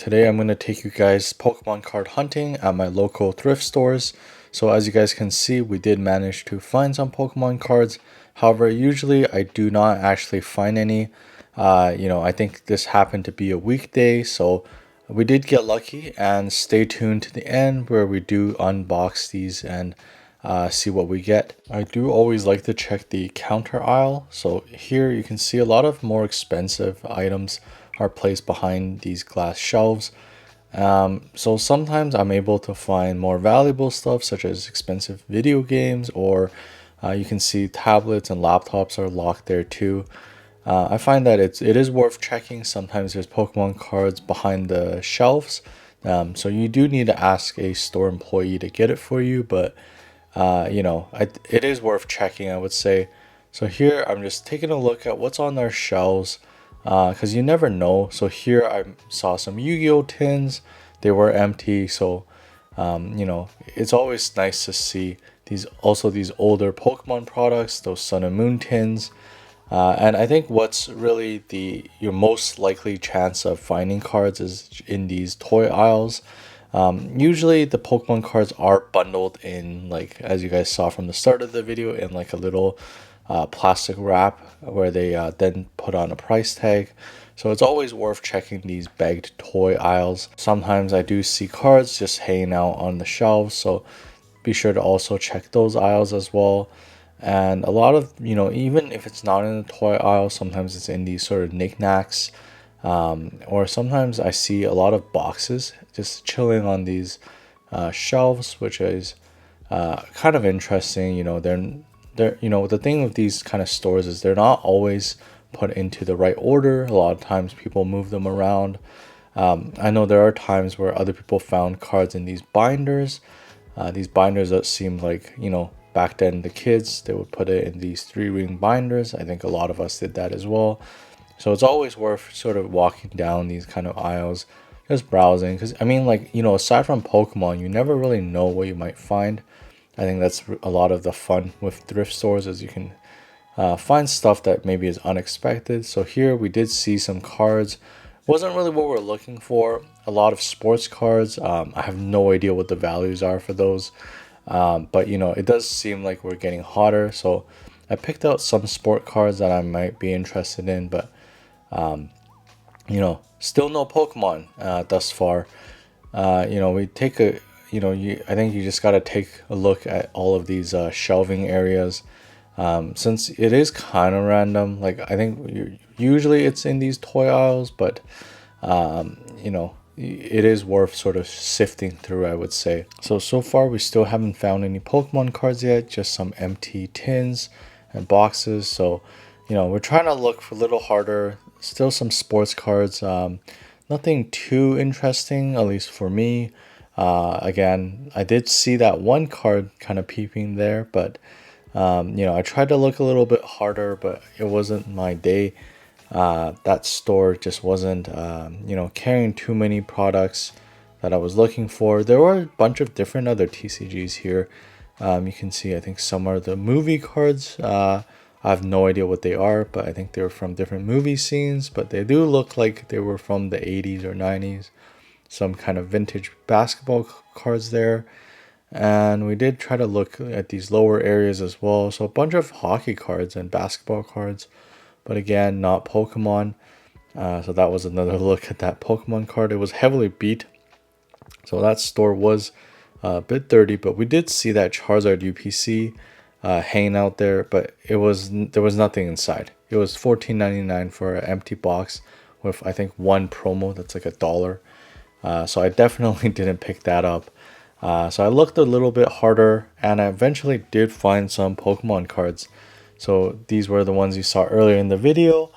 Today I'm going to take you guys Pokemon card hunting at my local thrift stores. So as you guys can see, we did manage to find some Pokemon cards. However, usually I do not actually find any. I think this happened to be a weekday, so we did get lucky, and stay tuned to the end where we do unbox these and see what we get. I do always like to check the counter aisle. So here you can see a lot of more expensive items are placed behind these glass shelves. So sometimes I'm able to find more valuable stuff such as expensive video games, or you can see tablets and laptops are locked there too. I find that it is worth checking. Sometimes there's Pokemon cards behind the shelves. So you do need to ask a store employee to get it for you, but it is worth checking, I would say. So here I'm just taking a look at what's on their shelves, because you never know. So here I saw some Yu-Gi-Oh tins. They were empty, so it's always nice to see these older Pokemon products, those Sun and Moon tins. And I think what's really your most likely chance of finding cards is in these toy aisles. Usually the Pokemon cards are bundled in, like as you guys saw from the start of the video, in like a little plastic wrap where they then put on a price tag. So it's always worth checking these bagged toy aisles. Sometimes I do see cards just hanging out on the shelves, so be sure to also check those aisles as well. And a lot of, even if it's not in the toy aisle, sometimes it's in these sort of knickknacks. Or sometimes I see a lot of boxes just chilling on these shelves, which is kind of interesting. The thing with these kind of stores is they're not always put into the right order. A lot of times people move them around. I know there are times where other people found cards in these binders. These binders that seem like, back then the kids, they would put it in these 3-ring binders. I think a lot of us did that as well. So it's always worth sort of walking down these kind of aisles, just browsing. Because, aside from Pokemon, you never really know what you might find. I think that's a lot of the fun with thrift stores, is you can find stuff that maybe is unexpected. So here we did see some cards. Wasn't really what we're looking for. A lot of sports cards. I have no idea what the values are for those. But it does seem like we're getting hotter. So I picked out some sport cards that I might be interested in, but still no Pokemon thus far. We take I think you just got to take a look at all of these shelving areas. Since it is kind of random, like I think usually it's in these toy aisles, but it is worth sort of sifting through, I would say. So far we still haven't found any Pokemon cards yet, just some empty tins and boxes. So we're trying to look for a little harder. Still some sports cards, nothing too interesting, at least for me. Again, I did see that one card kind of peeping there, but I tried to look a little bit harder, but it wasn't my day. That store just wasn't carrying too many products that I was looking for. There were a bunch of different other TCGs here. You can see, I think some are the movie cards. I have no idea what they are, but I think they were from different movie scenes, but they do look like they were from the 80s or 90s. Some kind of vintage basketball cards there. And we did try to look at these lower areas as well. So a bunch of hockey cards and basketball cards, but again, not Pokemon. So that was another look at that Pokemon card. It was heavily beat. So that store was a bit dirty, but we did see that Charizard UPC hanging out there, but there was nothing inside. It was $14.99 for an empty box with, I think, one promo that's like $1. So I definitely didn't pick that up. So I looked a little bit harder, and I eventually did find some Pokemon cards. So these were the ones you saw earlier in the video.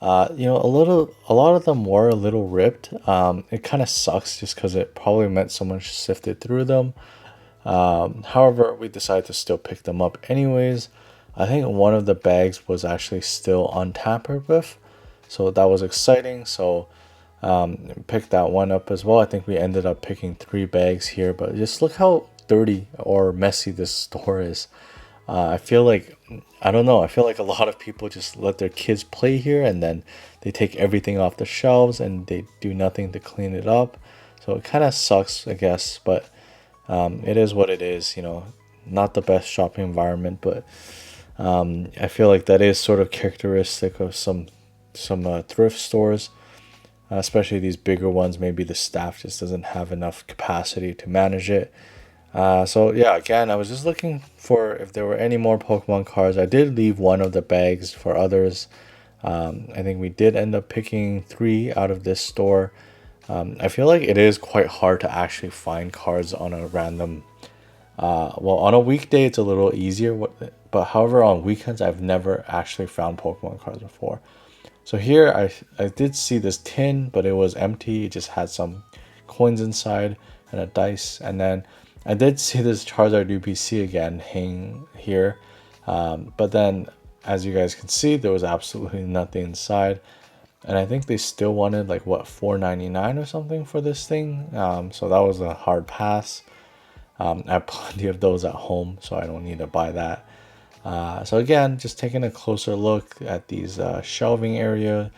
A lot of them were a little ripped. It kind of sucks just because it probably meant someone sifted through them. However, we decided to still pick them up anyways. I think one of the bags was actually still untampered with, so that was exciting. So picked that one up as well. I think we ended up picking 3 bags here, but just look how dirty or messy this store is. I feel like, I don't know, I feel like a lot of people just let their kids play here and then they take everything off the shelves and they do nothing to clean it up. So it kind of sucks, I guess, but it is what it is, you know, not the best shopping environment, but I feel like that is sort of characteristic of some thrift stores, especially these bigger ones. Maybe the staff just doesn't have enough capacity to manage it. So yeah, again, I was just looking for if there were any more Pokemon cards. I did leave one of the bags for others. I think we did end up picking 3 out of this store. I feel like it is quite hard to actually find cards on a random. Well, on a weekday it's a little easier, but however on weekends I've never actually found Pokemon cards before. So here I did see this tin, but it was empty. It just had some coins inside and a dice. And then I did see this Charizard UPC again hang here. But then as you guys can see, there was absolutely nothing inside. And I think they still wanted like what, $4.99 or something for this thing. So that was a hard pass. I have plenty of those at home, so I don't need to buy that. So again, just taking a closer look at these shelving area,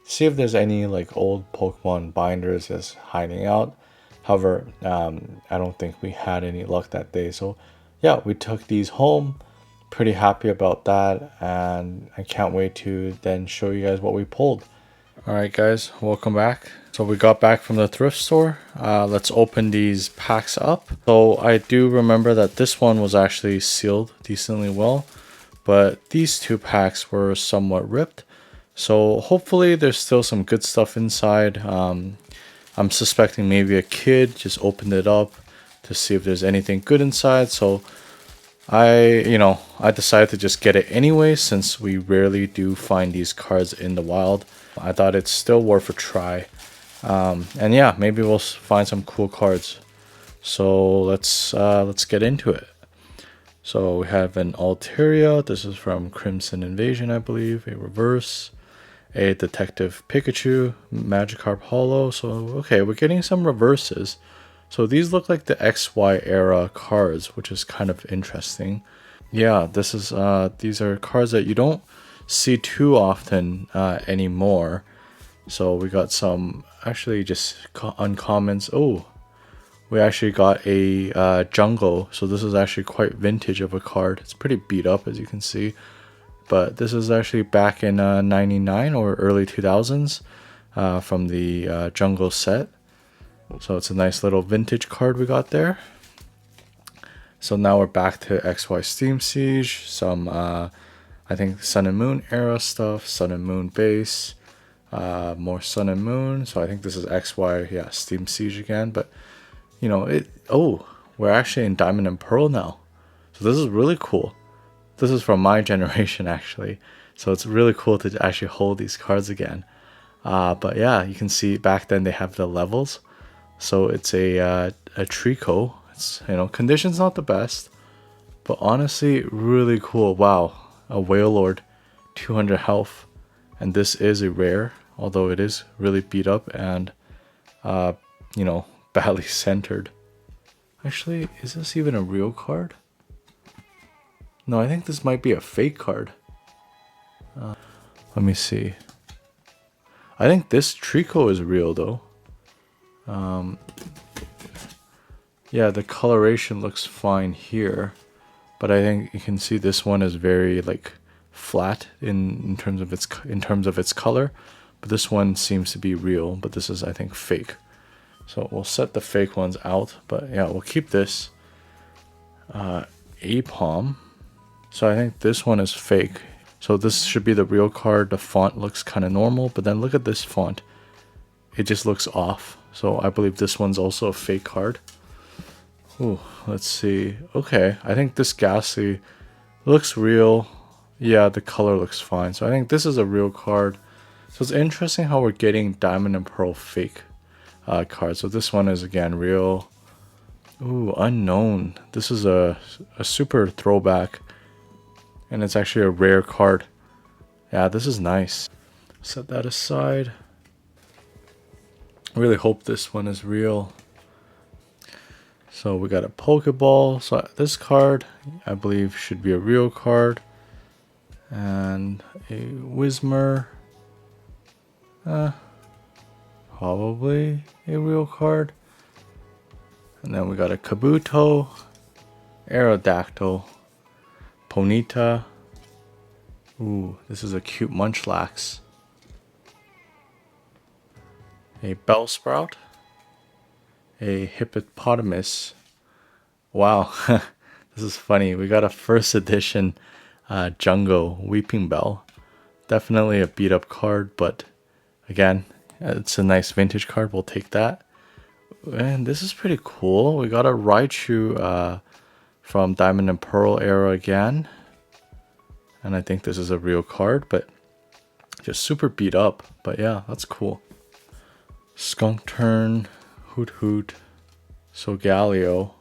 see if there's any like old Pokemon binders just hiding out. However, I don't think we had any luck that day. So yeah, we took these home. Pretty happy about that, and I can't wait to then show you guys what we pulled. All right, guys, welcome back. So we got back from the thrift store. Let's open these packs up. So I do remember that this one was actually sealed decently well, but these 2 packs were somewhat ripped. So hopefully there's still some good stuff inside. I'm suspecting maybe a kid just opened it up to see if there's anything good inside. So I decided to just get it anyway, since we rarely do find these cards in the wild. I thought it's still worth a try. And yeah, maybe we'll find some cool cards. So let's get into it. So we have an Altaria. This is from Crimson Invasion, I believe. A reverse. A Detective Pikachu. Magikarp Holo. So okay, we're getting some reverses. So these look like the XY era cards, which is kind of interesting. Yeah, this is these are cards that you don't see too often anymore. So we got some actually just uncommons. Oh, we actually got a jungle. So this is actually quite vintage of a card. It's pretty beat up, as you can see. But this is actually back in 99 or early 2000s from the jungle set. So it's a nice little vintage card we got there. So now we're back to XY Steam Siege. Some, I think, Sun and Moon era stuff. Sun and Moon base. More Sun and Moon. So I think this is XY, yeah, Steam Siege again. But, you know, we're actually in Diamond and Pearl now. So this is really cool. This is from my generation, actually. So it's really cool to actually hold these cards again. But yeah, you can see back then they have the levels. So it's a Trico. It's, you know, condition's not the best, but honestly, really cool. Wow, a Wailord, 200 health, and this is a rare, although it is really beat up and, you know, badly centered. Actually, is this even a real card? No, I think this might be a fake card. Let me see. I think this Trico is real though. Yeah, the coloration looks fine here, but I think you can see this one is very like flat in terms of its color, but this one seems to be real, but this is, I think, fake. So we'll set the fake ones out, but yeah, we'll keep this. Apom. So I think this one is fake. So this should be the real card. The font looks kind of normal, but then look at this font. It just looks off. So I believe this one's also a fake card. Ooh, let's see. Okay, I think this Ghastly looks real. Yeah, the color looks fine. So I think this is a real card. So it's interesting how we're getting Diamond and Pearl fake cards. So this one is again real. Ooh, Unknown. This is a super throwback. And it's actually a rare card. Yeah, this is nice. Set that aside. I really hope this one is real. So we got a Pokeball. So this card, I believe, should be a real card. And a Whismer. Probably a real card. And then we got a Kabuto, Aerodactyl, Ponyta. Ooh, this is a cute Munchlax. A Bellsprout, a Hippopotamus. Wow, this is funny. We got a first edition Jungo Weeping Bell. Definitely a beat up card, but again, it's a nice vintage card. We'll take that. And this is pretty cool. We got a Raichu from Diamond and Pearl era again. And I think this is a real card, but just super beat up. But yeah, that's cool. Skunkturn, Hoot Hoot, Solgaleo,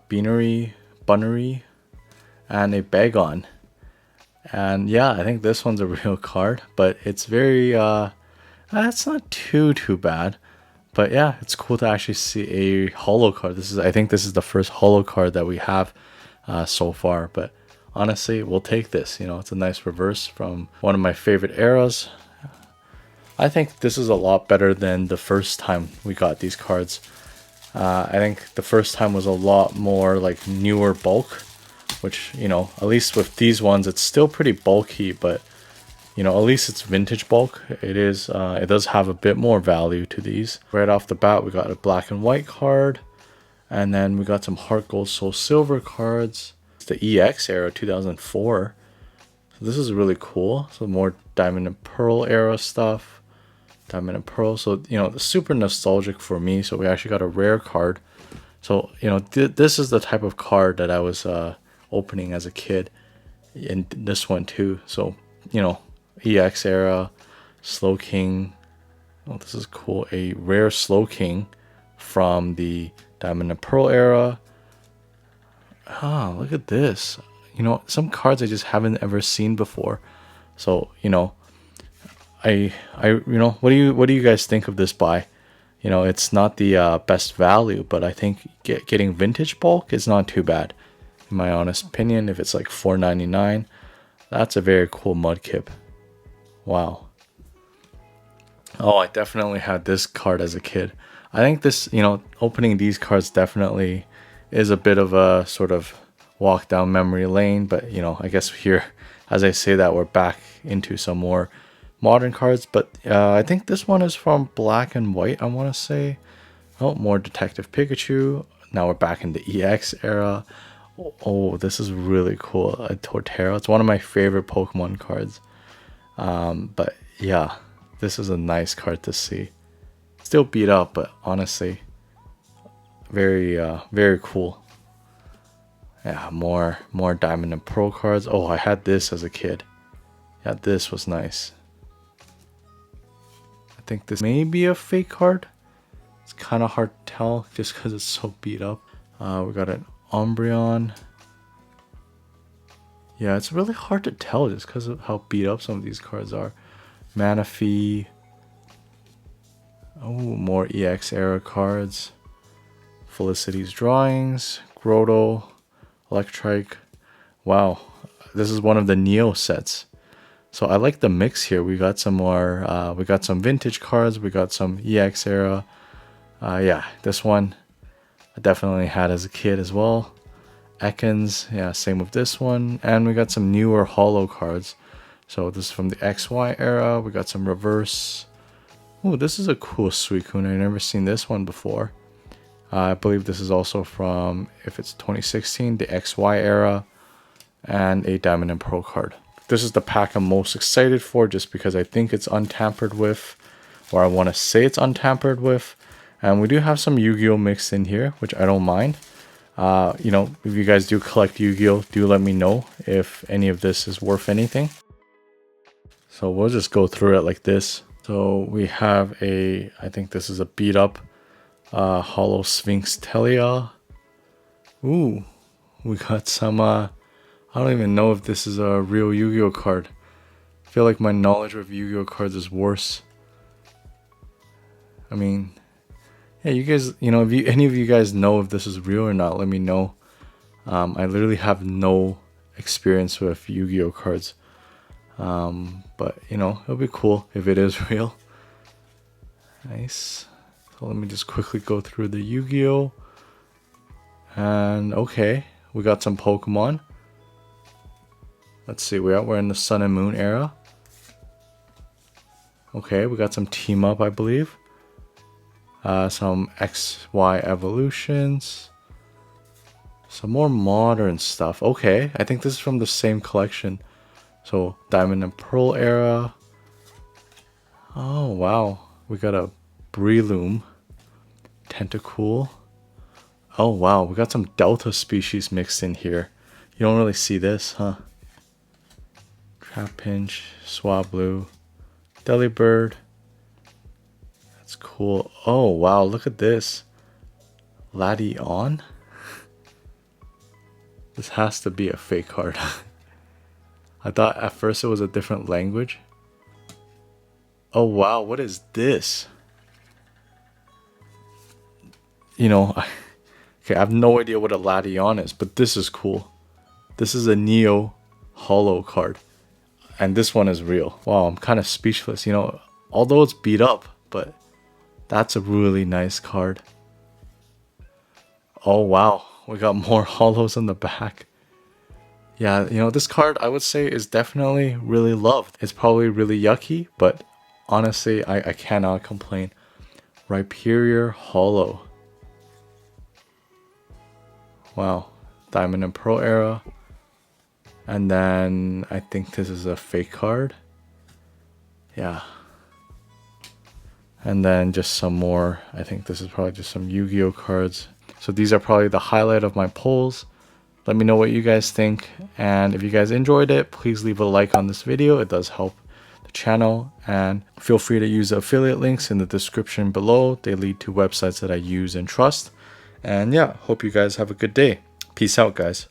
Beanery, Bunnery, and a Bagon. And yeah, I think this one's a real card, but it's very, it's not too bad. But yeah, it's cool to actually see a holo card. I think this is the first holo card that we have so far. But honestly, we'll take this. You know, it's a nice reverse from one of my favorite eras. I think this is a lot better than the first time we got these cards. I think the first time was a lot more like newer bulk, which, you know, at least with these ones, it's still pretty bulky, but you know, at least it's vintage bulk. It does have a bit more value to these. Right off the bat, we got a black and white card, and then we got some Heart Gold Soul Silver cards. It's the EX era, 2004. So this is really cool. So more Diamond and Pearl era stuff. Diamond and Pearl. So, you know, super nostalgic for me. So we actually got a rare card. So, you know, this is the type of card that I was opening as a kid. And this one too. So, you know, EX era, Slow King. Oh, this is cool. A rare Slow King from the Diamond and Pearl era. Ah, look at this. You know, some cards I just haven't ever seen before. So, you know, you know, what do you guys think of this buy? You know, it's not the best value, but I think getting vintage bulk is not too bad, in my honest opinion. If it's like $4.99, that's a very cool Mudkip. Wow. Oh, I definitely had this card as a kid. I think this, you know, opening these cards definitely is a bit of a sort of walk down memory lane, but you know, I guess here, as I say that, we're back into some more modern cards. But I think this one is from Black and White, I want to say. Oh, more Detective Pikachu. Now we're back in the EX era. Oh, this is really cool. A Torterra. It's one of my favorite Pokemon cards. But yeah, this is a nice card to see. Still beat up, but honestly, very cool. Yeah, more Diamond and Pearl cards. Oh, I had this as a kid. Yeah, this was nice. I think this may be a fake card. It's kind of hard to tell just because it's so beat up. We got an Umbreon. Yeah, it's really hard to tell just because of how beat up some of these cards are. Manaphy. Oh, more EX era cards. Felicity's Drawings. Grotto. Electrike. Wow, this is one of the Neo sets. So I like the mix here. We got some more, we got some vintage cards. We got some EX era. Yeah, this one I definitely had as a kid as well. Ekans, yeah, same with this one. And we got some newer holo cards. So this is from the XY era. We got some reverse. Oh, this is a cool Suicune. I've never seen this one before. I believe this is also from, if it's 2016, the XY era. And a Diamond and Pearl card. This is the pack I'm most excited for just because I think it's untampered with. Or I want to say it's untampered with. And we do have some Yu-Gi-Oh mixed in here, which I don't mind. You know, if you guys do collect Yu-Gi-Oh, do let me know if any of this is worth anything. So we'll just go through it like this. So we have a, I think this is a beat up Holo Sphinx Telia. Ooh, we got some, I don't even know if this is a real Yu-Gi-Oh card. I feel like my knowledge of Yu-Gi-Oh cards is worse. I mean, Yeah, you guys, if any of you guys know if this is real or not, let me know. I literally have no experience with Yu-Gi-Oh cards. But it'll be cool if it is real. Nice. So let me just quickly go through the Yu-Gi-Oh. And okay, we got some Pokemon. Let's see, we're in the Sun and Moon era. Okay, we got some Team Up, I believe. Some XY evolutions. Some more modern stuff. Okay, I think this is from the same collection. So Diamond and Pearl era. Oh wow, we got a Breloom, Tentacool. Oh wow, we got some Delta species mixed in here. You don't really see this, huh? Trapinch, Swablu, Delibird. That's cool. Oh wow, look at this. Latios? This has to be a fake card. I thought at first it was a different language. Oh wow, what is this? Okay, I have no idea what a Latios is, but this is cool. This is a Neo Holo card. And this one is real. Wow, I'm kind of speechless. Although it's beat up, but that's a really nice card. Oh wow, we got more holos in the back. Yeah, this card I would say is definitely really loved. It's probably really yucky, but honestly, I cannot complain. Rhyperior Holo. Wow, Diamond and Pearl era. And then I think this is a fake card. Yeah. And then just some more. I think this is probably just some Yu-Gi-Oh cards. So these are probably the highlight of my polls. Let me know what you guys think. And if you guys enjoyed it, please leave a like on this video. It does help the channel. And feel free to use the affiliate links in the description below. They lead to websites that I use and trust. And yeah, hope you guys have a good day. Peace out, guys.